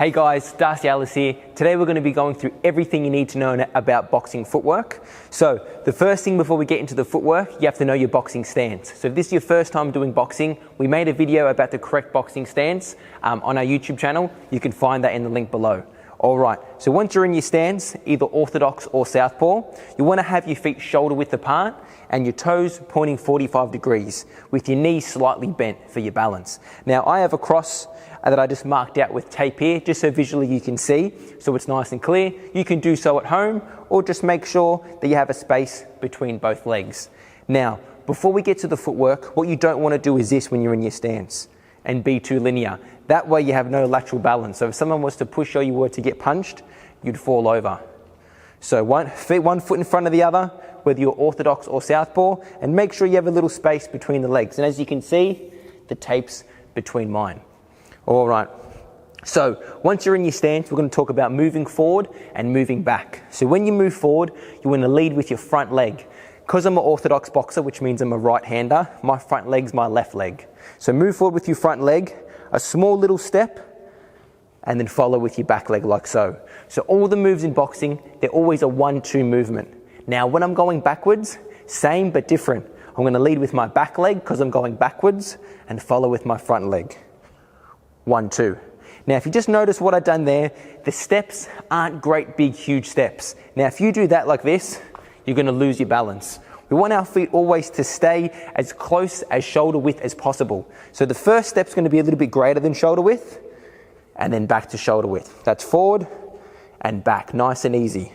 Hey guys, Darcy Alice here. Today we're going to be going through everything you need to know about boxing footwork. So the first thing before we get into the footwork, you have to know your boxing stance. So if this is your first time doing boxing, we made a video about the correct boxing stance on our YouTube channel. You can find that in the link below. Alright, so once you're in your stance, either orthodox or southpaw, you want to have your feet shoulder width apart and your toes pointing 45 degrees with your knees slightly bent for your balance. Now I have a cross that I just marked out with tape here, just so visually you can see, so it's nice and clear. You can do so at home, or just make sure that you have a space between both legs. Now, before we get to the footwork, what you don't want to do is this when you're in your stance, and be too linear. That way you have no lateral balance. So if someone was to push or you were to get punched, you'd fall over. So one foot in front of the other, whether you're orthodox or southpaw, and make sure you have a little space between the legs. And as you can see, the tape's between mine. All right, so once you're in your stance, we're going to talk about moving forward and moving back. So when you move forward, you want to lead with your front leg. Because I'm an orthodox boxer, which means I'm a right-hander, my front leg's my left leg. So move forward with your front leg, a small little step, and then follow with your back leg like so. So all the moves in boxing, they're always a 1-2 movement. Now when I'm going backwards, same but different. I'm going to lead with my back leg because I'm going backwards and follow with my front leg. 1-2. Now if you just notice what I've done there, the steps aren't great big huge steps. Now if you do that like this, you're going to lose your balance. We want our feet always to stay as close as shoulder width as possible. So the first step's going to be a little bit greater than shoulder width, and then back to shoulder width. That's forward and back, nice and easy.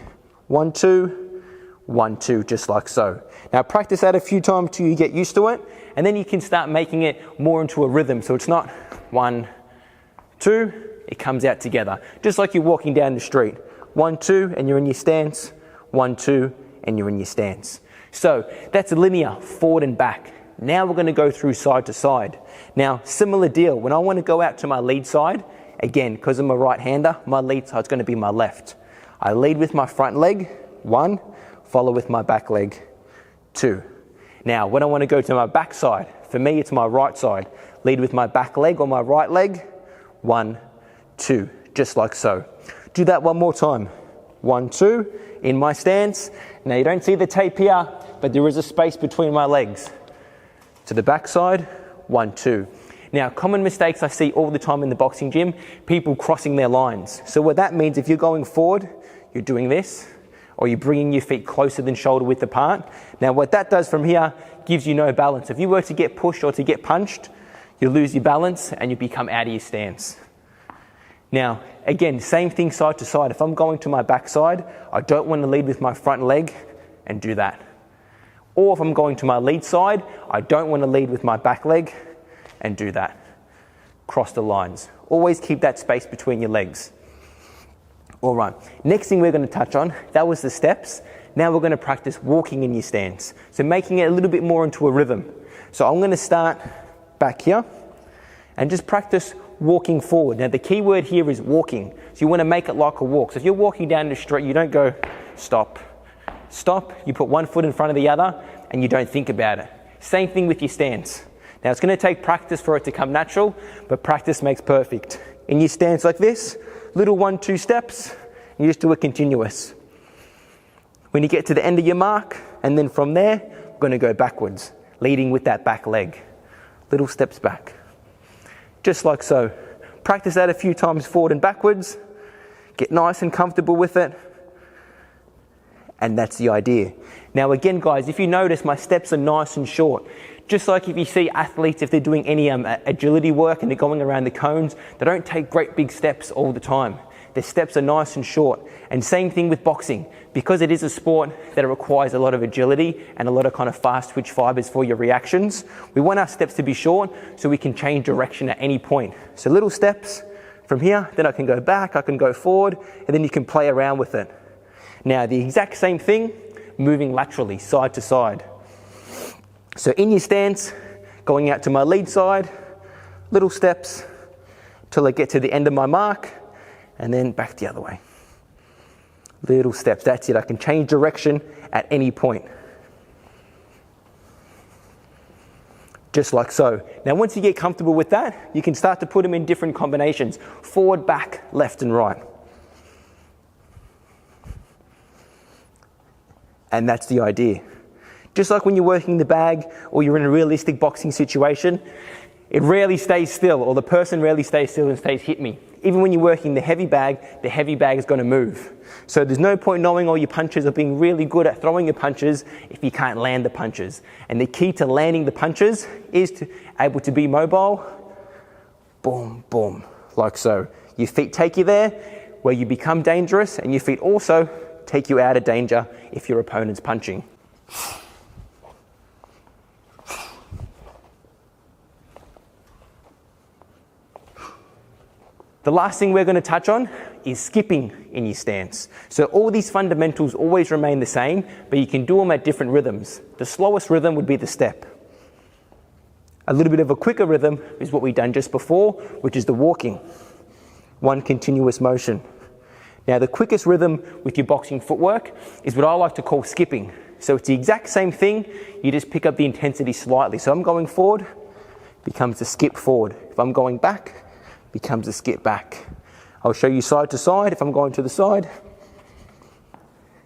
1-2, 1-2, just like so. Now practice that a few times till you get used to it, and then you can start making it more into a rhythm. So it's not 1, 2, it comes out together. Just like you're walking down the street. 1, 2, and you're in your stance. 1, 2, and you're in your stance. So that's linear, forward and back. Now we're going to go through side to side. Now, similar deal. When I want to go out to my lead side, again, because I'm a right-hander, my lead side's going to be my left. I lead with my front leg, 1, follow with my back leg, 2. Now, when I want to go to my back side, for me, it's my right side. Lead with my back leg or my right leg, 1, 2, just like so. Do that one more time. 1, 2, in my stance. Now you don't see the tape here, but there is a space between my legs. To the back side, 1, 2. Now, common mistakes I see all the time in the boxing gym, people crossing their lines. So what that means, if you're going forward, you're doing this, or you're bringing your feet closer than shoulder width apart. Now what that does from here, gives you no balance. If you were to get pushed or to get punched, you lose your balance and you become out of your stance. Now, again, same thing side to side. If I'm going to my back side, I don't want to lead with my front leg and do that. Or if I'm going to my lead side, I don't want to lead with my back leg and do that. Cross the lines. Always keep that space between your legs. All right, next thing we're going to touch on, that was the steps. Now we're going to practice walking in your stance. So making it a little bit more into a rhythm. So I'm going to start back here and just practice walking forward. Now the key word here is walking. So you want to make it like a walk. So if you're walking down the street, you don't go stop, stop. You put one foot in front of the other and you don't think about it. Same thing with your stance. Now it's going to take practice for it to come natural, but practice makes perfect. In your stance like this, little 1-2 steps, you just do it continuous. When you get to the end of your mark, and then from there, we're going to go backwards, leading with that back leg. Little steps back. Just like so. Practice that a few times forward and backwards. Get nice and comfortable with it. And that's the idea. Now again guys, if you notice my steps are nice and short. Just like if you see athletes, if they're doing any agility work and they're going around the cones, they don't take great big steps all the time. Their steps are nice and short. And same thing with boxing. Because it is a sport that requires a lot of agility and a lot of kind of fast twitch fibers for your reactions, we want our steps to be short so we can change direction at any point. So little steps from here, then I can go back, I can go forward, and then you can play around with it. Now the exact same thing, moving laterally, side to side. So in your stance, going out to my lead side, little steps till I get to the end of my mark, and then back the other way. Little steps, that's it. I can change direction at any point. just like so. Now, once you get comfortable with that, you can start to put them in different combinations. Forward, back, left and right. And that's the idea. Just like when you're working the bag or you're in a realistic boxing situation, it rarely stays still, or the person rarely stays still and stays hit me. Even when you're working the heavy bag is going to move. So there's no point knowing all your punches or being really good at throwing your punches if you can't land the punches. And the key to landing the punches is to able to be mobile. Boom, boom, like so. Your feet take you there where you become dangerous, and your feet also take you out of danger if your opponent's punching. The last thing we're going to touch on is skipping in your stance. So all these fundamentals always remain the same, but you can do them at different rhythms. The slowest rhythm would be the step. A little bit of a quicker rhythm is what we've done just before, which is the walking. One continuous motion. Now the quickest rhythm with your boxing footwork is what I like to call skipping. So it's the exact same thing, you just pick up the intensity slightly. So I'm going forward, becomes a skip forward. If I'm going back, becomes a skip back. I'll show you side to side if I'm going to the side,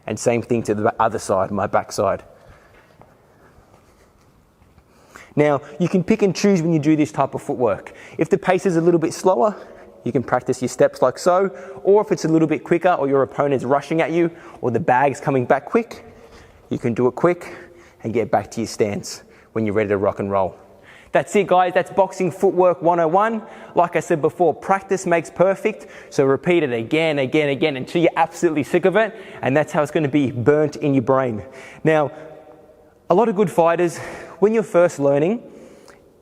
and same thing to the other side, my back side. Now, you can pick and choose when you do this type of footwork. If the pace is a little bit slower, you can practice your steps like so, or if it's a little bit quicker or your opponent's rushing at you or the bag's coming back quick, you can do it quick and get back to your stance when you're ready to rock and roll. That's it, guys. That's Boxing Footwork 101. Like I said before, practice makes perfect. So repeat it again until you're absolutely sick of it. And that's how it's going to be burnt in your brain. Now, a lot of good fighters, when you're first learning,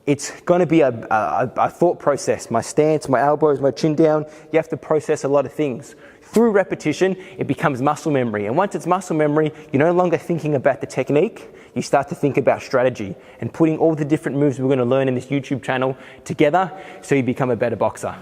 it's going to be a thought process. My stance, my elbows, my chin down. You have to process a lot of things. Through repetition, it becomes muscle memory. And once it's muscle memory, you're no longer thinking about the technique. You start to think about strategy and putting all the different moves we're going to learn in this YouTube channel together so you become a better boxer.